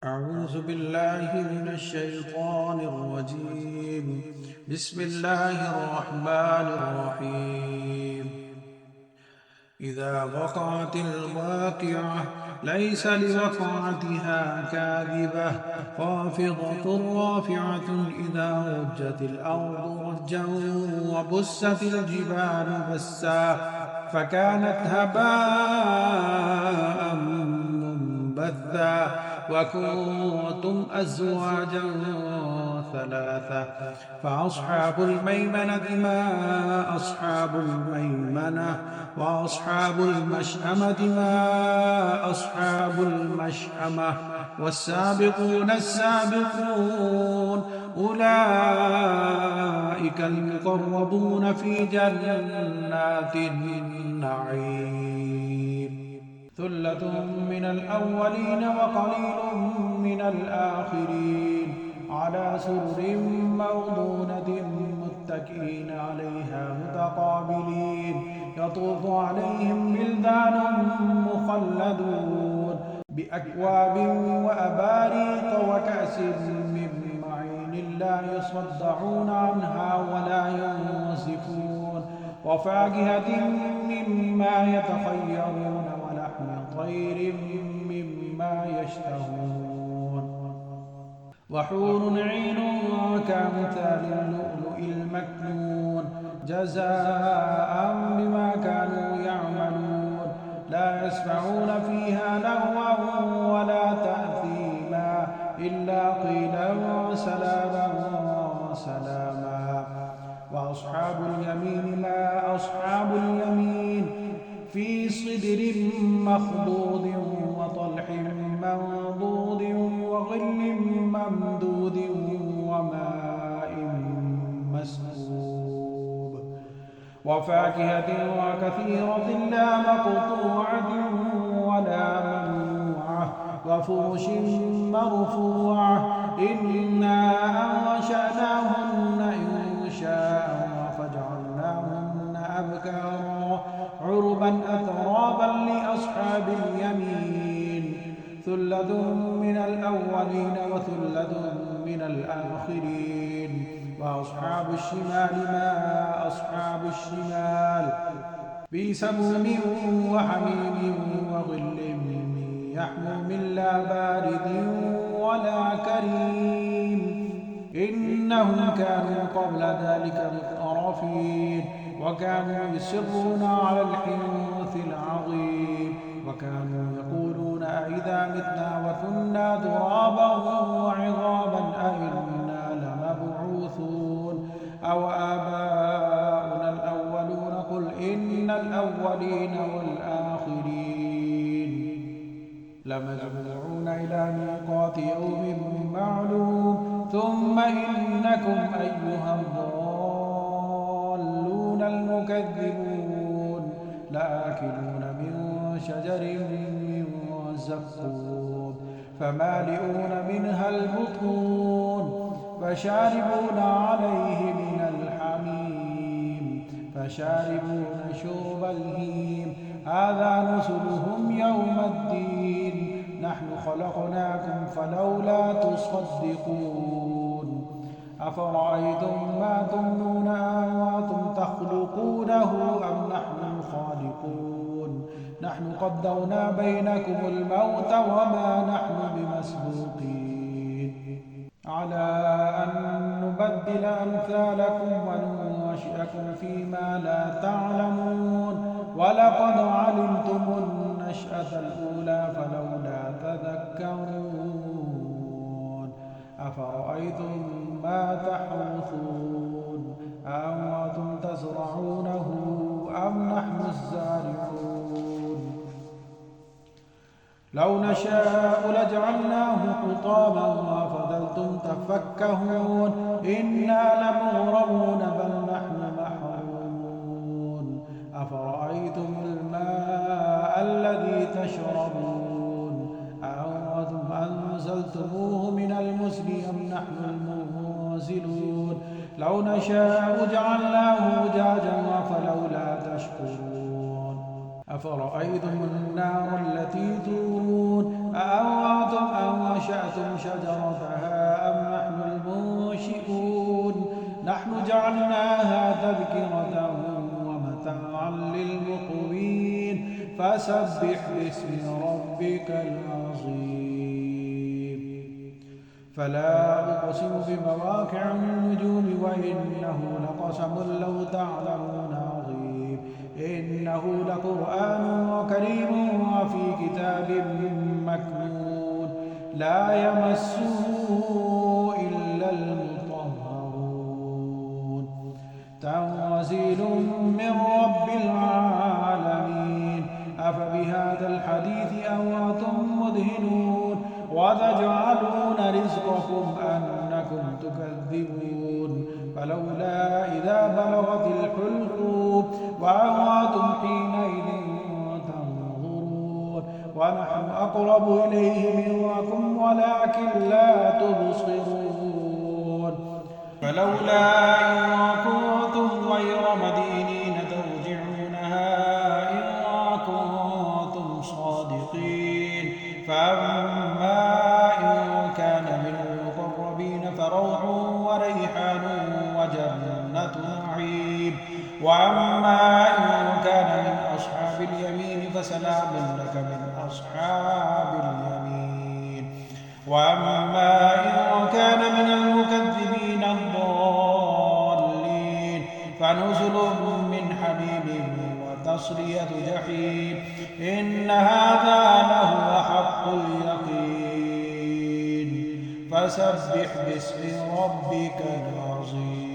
أعوذ بالله من الشيطان الرجيم. بسم الله الرحمن الرحيم. إذا وقعت الواقعة ليس لوقعتها كاذبة خافضة رافعة إذا رجت الأرض رجا وبست الجبال بسا فكانت هباء منبثا وكنتم أزواجا ثلاثة فأصحاب الميمنة ما أصحاب الميمنة وأصحاب المشأمة ما أصحاب المشأمة والسابقون السابقون أولئك المقربون في جنات النعيم ثلة من الأولين وقليل من الآخرين على سرر موضونة متكئين عليها متقابلين يطوف عليهم بلدان مخلدون بأكواب وأباريق وكأس من معين لا يصدعون عنها ولا ينزفون وفاكهة مما يتخيرون ولحم طير مما يشتهون وحور عين كأمثال اللؤلؤ المكنون جزاء بما كانوا يعملون لا يسمعون فيها لغوا ولا تأثيما إلا قيلا سلاما سلاما وأصحاب اليمين ما أصحاب اليمين في صدر مخضود وطلح منضود وظل ممدود وماء مسكوب وفاكهة وكثيرة لا مقطوعة ولا ممنوعة وفرش مرفوعة إنا أنشأناهن إنشاء فجعلناهن أبكارا عربا أترابا لأصحاب اليمين ثلة من الأولين وثلة من الآخرين وأصحاب الشمال ما أصحاب الشمال في سموم وحميم وظل يحموم لا بارد ولا كريم إنهم كانوا قبل ذلك مترفين وكانوا يصرون على الحنث العظيم وكانوا يقولون أئذا متنا وكنا ترابا وعظاما أئنا لمبعوثون أو آباؤنا الأولون قل إن الأولين والآخرين لمجموعون إلى ميقات يوم معلوم ثم إنكم أيها الضالون المكذبون لآكلون من شجر من زقوم فمالئون منها البطون فشاربون عليه من الحميم فشاربون شرب الهيم هذا نزلهم يوم الدين نحن خلقناكم فلولا تصدقون أفرأيتم ما تمنون أأنتم تخلقونه أم نحن الخالقون نحن قدرنا بينكم الموت وما نحن بمسبوقين على أن نبدل أمثالكم وننشئكم فيما لا تعلمون ولقد علمتم النشأة الأولى فلولا تذكرون أفرأيتم ما تحرثون أأنتم تزرعونه أم نحن الزارعون لو نشاء لجعلناه حطاما وفضلتم تفكهون إنا لمغرمون بل نحن محرومون أفرأيتم الماء الذي تشربون أأنتم أنزلتموه من المزن أم نحن المنزلون لو نشاء جعلناه أجاجا فلولا تشكرون أفرأيتم النار التي تورون أأنتم أنشأتم شجرتها أم نحن المنشئون نحن جعلناها تذكرة ومتاعا للمقوين فسبح باسم ربك العظيم فلا أقسم بمواقع النجوم وإنه لقسم لو تعلمون عظيم إنه لقرآن كريم وفي كتاب مكنون لا يمسه إلا المطهرون تنزيل من رب العالمين أفبهذا الحديث أنتم مدهنون وتجعلون رزقكم أنكم تكذبون فلولا إذا بلغت الحلقوم وأنتم حينئذ تنظرون ونحن أقرب إليه منكم ولكن لا تبصرون فلولا إن كنتم غير مدينين ترجعونها إن كنتم صادقين فأما إن كان من المقربين فروح وريحان وجنة نعيم وأما إن كان من أصحاب اليمين فسلام لك من أصحاب اليمين وأما إن كان من المكذبين الضالين فنزل من حميم وتصلية جحيم إن هذا لهو حق اليقين فسبح باسم ربك العظيم